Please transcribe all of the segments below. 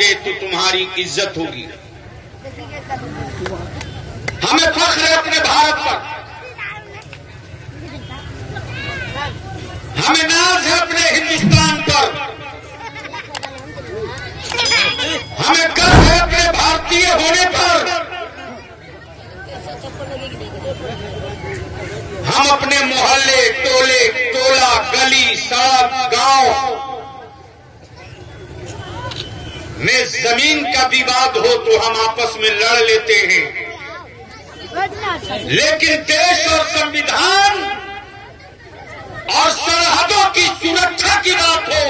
रहोगे तो तुम्हारी इज्जत होगी। हमें फख्र है अपने भारत पर, हमें नाज है अपने हिंदुस्तान पर, हमें गर्व है अपने भारतीय होने पर। हम अपने मोहल्ले, टोले, टोला, गली, सड़क, गांव में जमीन का विवाद हो तो हम आपस में लड़ लेते हैं, लेकिन देश और संविधान और सरहदों की सुरक्षा की बात हो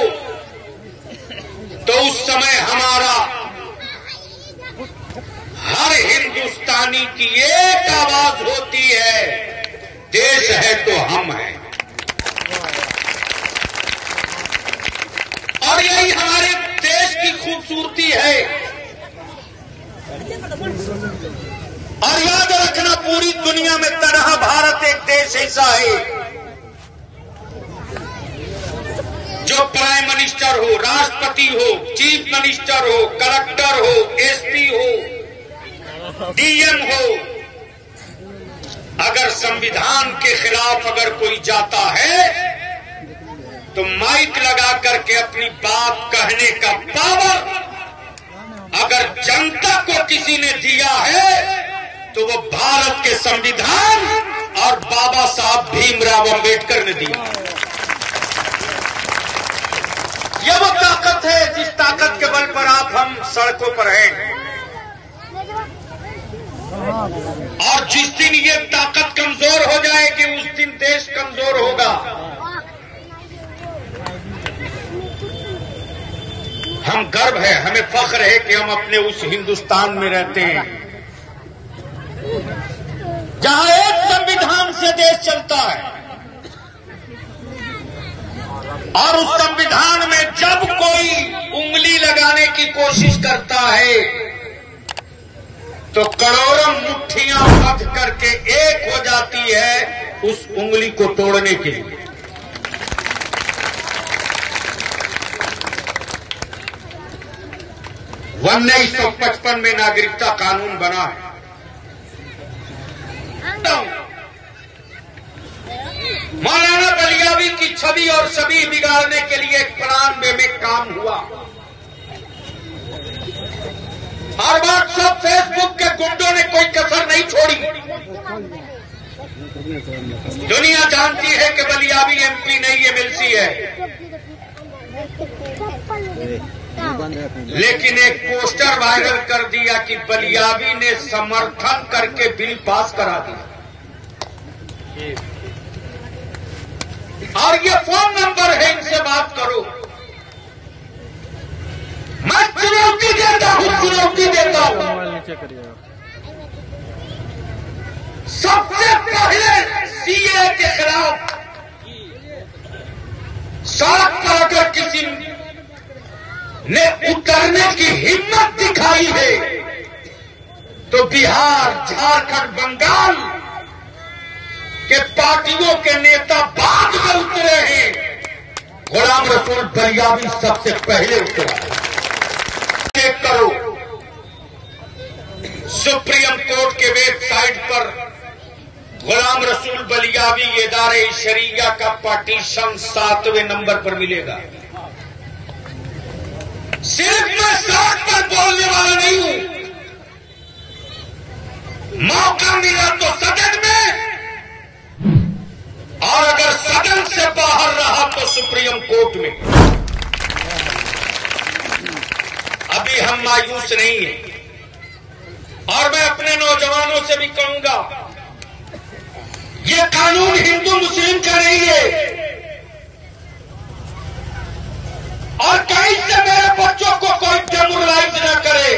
तो उस समय हमारा हर हिंदुस्तानी की एक आवाज होती है, देश है तो हम हैं। और यही हमारे देश की खूबसूरती है। और याद रखना, पूरी दुनिया में तरह भारत एक देश ऐसा है जो प्राइम मिनिस्टर हो, राष्ट्रपति हो, चीफ मिनिस्टर हो, कलेक्टर हो, एसपी हो, डीएम हो, अगर संविधान के खिलाफ अगर कोई जाता है तो माइक लगा करके अपनी बात कहने का पावर अगर जनता को किसी ने दिया है तो वो भारत के संविधान और बाबा साहब भीमराव अंबेडकर ने दिया। यह वो ताकत है जिस ताकत के बल पर आप हम सड़कों पर हैं। और जिस दिन ये ताकत कमजोर हो जाएगी उस दिन देश कमजोर होगा। हम गर्व है, हमें फख्र है कि हम अपने उस हिंदुस्तान में रहते हैं जहां एक संविधान से देश चलता है। और उस संविधान में जब कोई उंगली लगाने की कोशिश करता है तो करोड़ों मुट्ठियां बंध करके एक हो जाती है उस उंगली को तोड़ने के लिए। 1955 में नागरिकता कानून बना है। मौलाना बलियावी की छवि और छवि बिगाड़ने के लिए 91 में काम हुआ। और व्हाट्सएप, फेसबुक के गुंडों ने कोई कसर नहीं छोड़ी। दुनिया जानती है कि बलियावी एमपी नहीं, एमएलसी है। लेकिन एक पोस्टर वायरल कर दिया कि बलियावी ने समर्थन करके बिल पास करा दिया। और ये फोन नंबर है, इनसे बात करो। मैं चुनौती देता हूं, चुनौती देता हूं। सबसे पहले सीए के खिलाफ सड़क पर अगर किसी ने उतरने की हिम्मत दिखाई है तो बिहार, झारखंड, बंगाल के पार्टियों के नेता बाद में उतरे हैं। गुलाम रसूल बलियावी सबसे पहले उतरा। चेक करो, सुप्रीम कोर्ट के वेबसाइट पर गुलाम रसूल बलियावी इदारे शरिया का पार्टीशन 7वें नंबर पर मिलेगा। सिर्फ मैं सड़क पर बोलने वाला नहीं हूं, मौका मिला तो सदन में, और अगर सदन से बाहर रहा तो सुप्रीम कोर्ट में। अभी हम मायूस नहीं हैं। और मैं अपने नौजवानों से भी कहूंगा, ये कानून हिंदू मुस्लिम का नहीं है। और कहीं से मेरे बच्चों को कोई डेमोरलाइज न करे।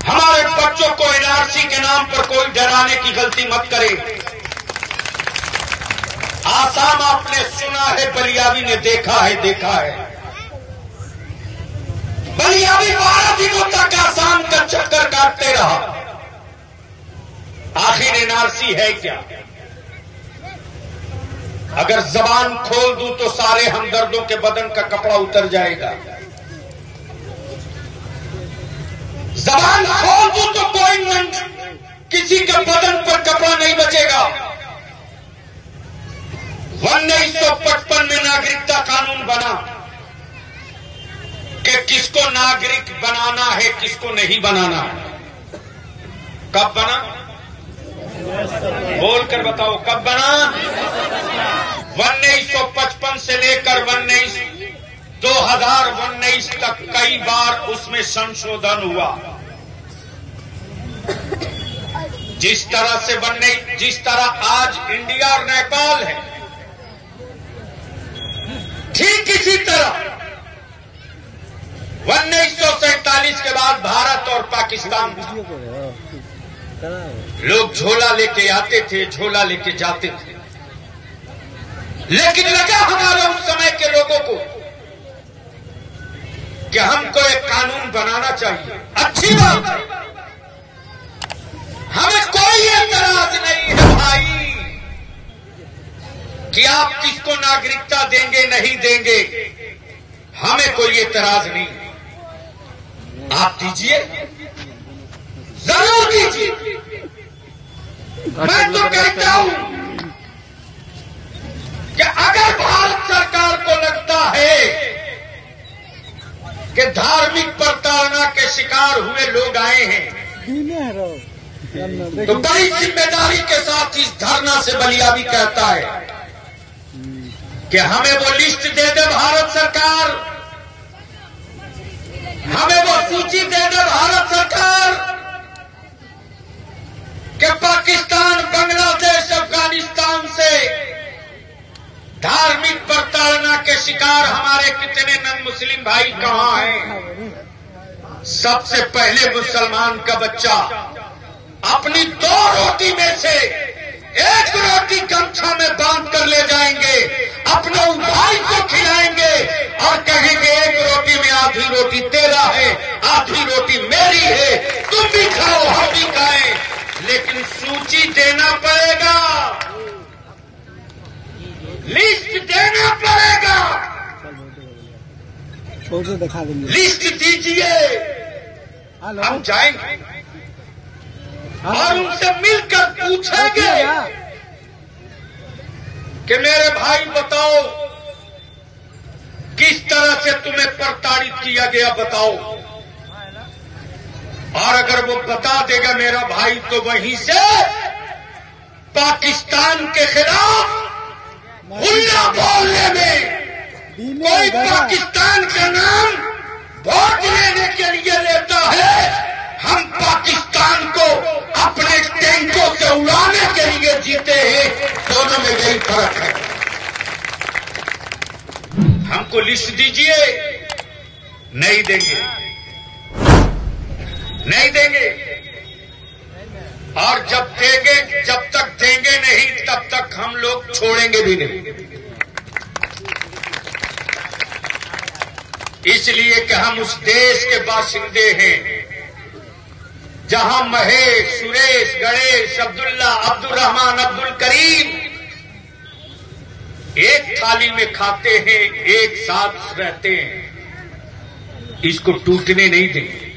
हमारे बच्चों को एनआरसी के नाम पर कोई डराने की गलती मत करे। आसाम आपने सुना है, बलियावी ने देखा है, देखा है। बलियावी 12 दिनों तक आसाम का चक्कर काटते रहा। आखिर एनआरसी है क्या? अगर जबान खोल दूं तो सारे हमदर्दों के बदन का कपड़ा उतर जाएगा। जबान खोल दूं तो कोई किसी के बदन पर कपड़ा नहीं बचेगा। 1955 में नागरिकता कानून बना कि किसको नागरिक बनाना है, किसको नहीं बनाना है। कब बना? बोलकर बताओ कब बना? 1955 से लेकर 2019 तक कई बार उसमें संशोधन हुआ। जिस तरह आज इंडिया और नेपाल है, ठीक इसी तरह 1947 के बाद भारत और पाकिस्तान था। लोग झोला लेके आते थे, झोला लेके जाते थे, लेकिन लगा हमारे उस समय के लोगों को कि हमको एक कानून बनाना चाहिए। अच्छी बात है, हमें कोई एतराज नहीं है भाई कि आप किसको नागरिकता देंगे नहीं देंगे, हमें कोई एतराज नहीं। आप दीजिए, जरूर दीजिए। मैं तो कहता हूं कि अगर भारत सरकार को लगता है कि धार्मिक प्रताड़ना के शिकार हुए लोग आए हैं, तो बड़ी जिम्मेदारी के साथ इस धरना से बलिया भी कहता है कि हमें वो लिस्ट दे दे भारत सरकार, हमें वो सूची दे दे भारत सरकार कि पाकिस्तान, बांग्लादेश, अफगानिस्तान से धार्मिक प्रताड़ना के शिकार हमारे कितने नन मुस्लिम भाई कहां हैं। सबसे पहले मुसलमान का बच्चा अपनी 2 रोटी में से 1 रोटी गमछा में बांध कर ले जाएंगे, अपने भाई को खिलाएंगे और कहेंगे 1 रोटी में आधी रोटी तेरा है, आधी रोटी मेरी है, तुम भी खाओ हम भी खाएं। लेकिन सूची देना पड़ेगा, लिस्ट देना पड़ेगा। लिस्ट दीजिए, हम जाएंगे और उनसे मिलकर पूछेंगे कि मेरे भाई बताओ किस तरह से तुम्हें प्रताड़ित किया गया, बताओ। और अगर वो बता देगा मेरा भाई, तो वहीं से पाकिस्तान के खिलाफ हुल्ला बोलने में कोई पाकिस्तान का नाम वोट लेने के लिए लेता है, हम पाकिस्तान को अपने टैंकों से उड़ाने के लिए जीते हैं। दोनों में यही फर्क है। हमको लिस्ट दीजिए, नहीं देंगे, नहीं देंगे। और जब तक देंगे नहीं, तब तक हम लोग छोड़ेंगे भी नहीं। इसलिए कि हम उस देश के बाशिंदे हैं जहां महेश, सुरेश, गणेश, अब्दुल्ला, अब्दुल रहमान, अब्दुल करीम एक थाली में खाते हैं, एक साथ रहते हैं। इसको टूटने नहीं देंगे।